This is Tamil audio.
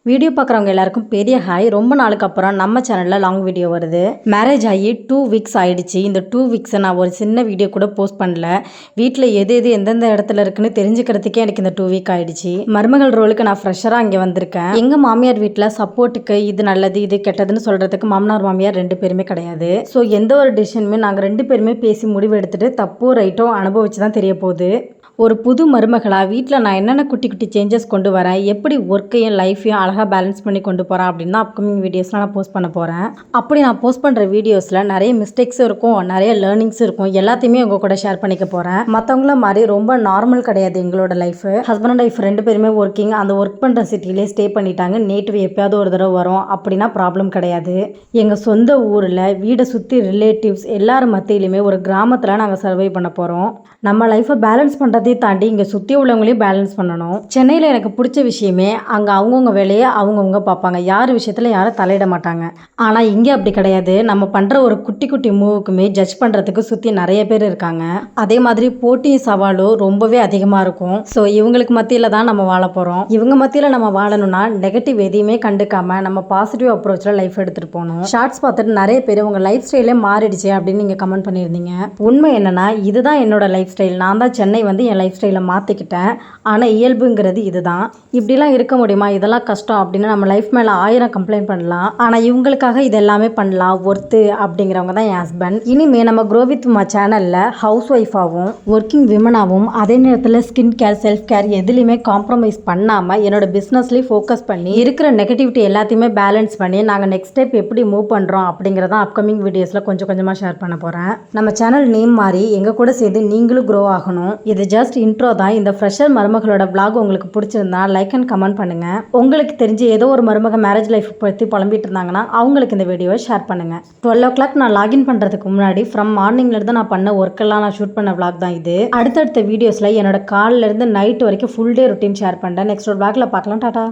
வீடியோ பார்க்குறவங்க எல்லாருக்கும் பெரிய ஹாய். ரொம்ப நாளுக்கு அப்புறம் நம்ம சேனலில் லாங் வீடியோ வருது. மேரேஜ் ஆகி 2 வீக்ஸ் ஆகிடுச்சு. இந்த 2 வீக்ஸை நான் ஒரு சின்ன வீடியோ கூட போஸ்ட் பண்ணல. வீட்டில் எது எந்தெந்த இடத்துல இருக்குன்னு தெரிஞ்சுக்கிறதுக்கே எனக்கு இந்த 2 வீக் ஆகிடுச்சு. மருமகள் ரோலுக்கு நான் ஃப்ரெஷராக இங்கே வந்திருக்கேன். எங்கள் மாமியார் வீட்டில் சப்போர்ட்டுக்கு இது நல்லது இது கெட்டதுன்னு சொல்கிறதுக்கு மாமனார் மாமியார் 2 பேருமே கிடையாது. ஸோ எந்த ஒரு டிசிஷனுமே நாங்கள் 2 பேருமே பேசி முடிவு எடுத்துட்டு தப்போ ரைட்டோ அனுபவிச்சு தான் தெரிய போகுது. ஒரு புது மருமகளாக வீட்டில் நான் என்னென்ன குட்டி குட்டி சேஞ்சஸ் கொண்டு வரேன், எப்படி ஒர்க்கையும் லைஃப்பையும் அழகாக பேலன்ஸ் பண்ணி கொண்டு போகிறேன் அப்படின்னு தான் அப்கமிங் வீடியோஸ்லாம் நான் போஸ்ட் பண்ண போகிறேன். அப்படி நான் போஸ்ட் பண்ணுற வீடியோஸில் நிறைய மிஸ்டேக்ஸும் இருக்கும், நிறைய லேர்னிங்ஸும் இருக்கும். எல்லாத்தையுமே உங்கள் கூட ஷேர் பண்ணிக்க போகிறேன். மற்றவங்கள மாதிரி ரொம்ப நார்மல் கிடையாது எங்களோட லைஃபு. ஹஸ்பண்ட் அண்ட் ஒய்ஃப் 2 பேருமே ஒர்க்கிங். அந்த ஒர்க் பண்ணுற சிட்டிலே ஸ்டே பண்ணிட்டாங்க. நேட்டிவ் எப்பயாவது ஒரு தடவை வரும், அப்படின்னா ப்ராப்ளம் கிடையாது. எங்கள் சொந்த ஊரில் வீடை சுற்றி ரிலேட்டிவ்ஸ் எல்லாரும் மத்தியிலுமே ஒரு கிராமத்தில் நாங்கள் சர்வை பண்ண போகிறோம். நம்ம லைஃப்பை பேலன்ஸ் பண்ணுறதையும் தாண்டி இங்கே சுற்றி உள்ளவங்களையும் பேலன்ஸ் பண்ணணும். சென்னையில் எனக்கு பிடிச்ச விஷயமே அங்கே அவங்கவுங்க வேலையை அவங்கவுங்க பார்ப்பாங்க. யார் விஷயத்தில் யாரும் தலையிட மாட்டாங்க. ஆனால் இங்கே அப்படி கிடையாது. நம்ம பண்ணுற ஒரு குட்டி குட்டி மூவுக்குமே ஜட்ஜ் பண்ணுறதுக்கு சுற்றி நிறைய பேர் இருக்காங்க. அதே மாதிரி போட்டி சவாலும் ரொம்பவே அதிகமாக இருக்கும். ஸோ இவங்களுக்கு மத்தியில் தான் நம்ம வாழ போகிறோம். இவங்க மத்தியில் நம்ம வாழணும்னா நெகட்டிவ் எதையுமே கண்டுக்காமல் நம்ம பாசிட்டிவ் அப்ரோச்சில் லைஃப் எடுத்துகிட்டு போகணும். ஷார்ட்ஸ் பார்த்துட்டு நிறைய பேர் உங்கள் லைஃப் ஸ்டைலே மாறிடுச்சு அப்படின்னு நீங்கள் கமெண்ட் பண்ணியிருந்தீங்க. உண்மை என்னன்னா இதுதான் என்னோட லைஃப் ஸ்டைல். நான் தான் சென்னை வந்து என் லைஃப் ஸ்டைலை மாற்றிக்கிட்டேன். ஆனால் இயல்புங்கிறது இதுதான். இப்படிலாம் இருக்க முடியுமா, இதெல்லாம் கஷ்டம் அப்படின்னு நம்ம லைஃப் மேலே 1000 கம்ப்ளைண்ட் பண்ணலாம். ஆனால் இவங்களுக்காக இது எல்லாமே பண்ணலாம். ஒர்த்து அப்படிங்கிறவங்க தான் என் ஹஸ்பண்ட். இனிமேல் நம்ம க்ரோ வித் மா சேனலில் ஹவுஸ் ஒய்ஃபாகவும் ஒர்க்கிங் விமனாகவும் அதே நேரத்தில் ஸ்கின் கேர் செல்ஃப் கேர் எதுலையுமே காம்ப்ரமைஸ் பண்ணாமல் என்னோட பிஸ்னஸ்லேயும் ஃபோக்கஸ் பண்ணி இருக்கிற நெகட்டிவிட்டி எல்லாத்தையுமே பேலன்ஸ் பண்ணி நாங்கள் நெக்ஸ்ட் ஸ்டெப் எப்படி மூவ் பண்ணுறோம் அப்படிங்கிறதான் அப்கமிங் வீடியோஸில் கொஞ்சம் கொஞ்சமாக ஷேர் பண்ண போகிறேன். நம்ம சேனல் நேம் மாதிரி எங்கள் கூட சேர்ந்து நீங்களும் க்ரோ ஆகணும். இது ஜஸ்ட் இன்ட்ரோ தான். இந்த ஃப்ரெஷர் மருமகளோட vlog உங்களுக்கு பிடிச்சிருந்தா லைக் அண்ட் கமெண்ட் பண்ணுங்க. உங்களுக்கு தெரிஞ்சு ஏதோ ஒரு மருமக மேரேஜ் லைஃப் பற்றி புலம்பிட்டு இருந்தாங்கன்னா அவங்களுக்கு இந்த வீடியோவை ஷேர் பண்ணுங்க. 12 o'clock நான் லாகின் பண்றதுக்கு முன்னாடி ஃப்ரம் மார்னிங்ல இருந்து நான் பண்ண ஒர்க் எல்லாம் நான் ஷூட் பண்ண vlog தான் இது. அடுத்தடுத்த வீடியோஸ்ல என்னோட காலையில இருந்து நைட் வரைக்கும் ஃபுல் டே ரொட்டீன் ஷேர் பண்றேன். நெக்ஸ்ட் ஒரு vlogல பார்க்கலாம். டாடா.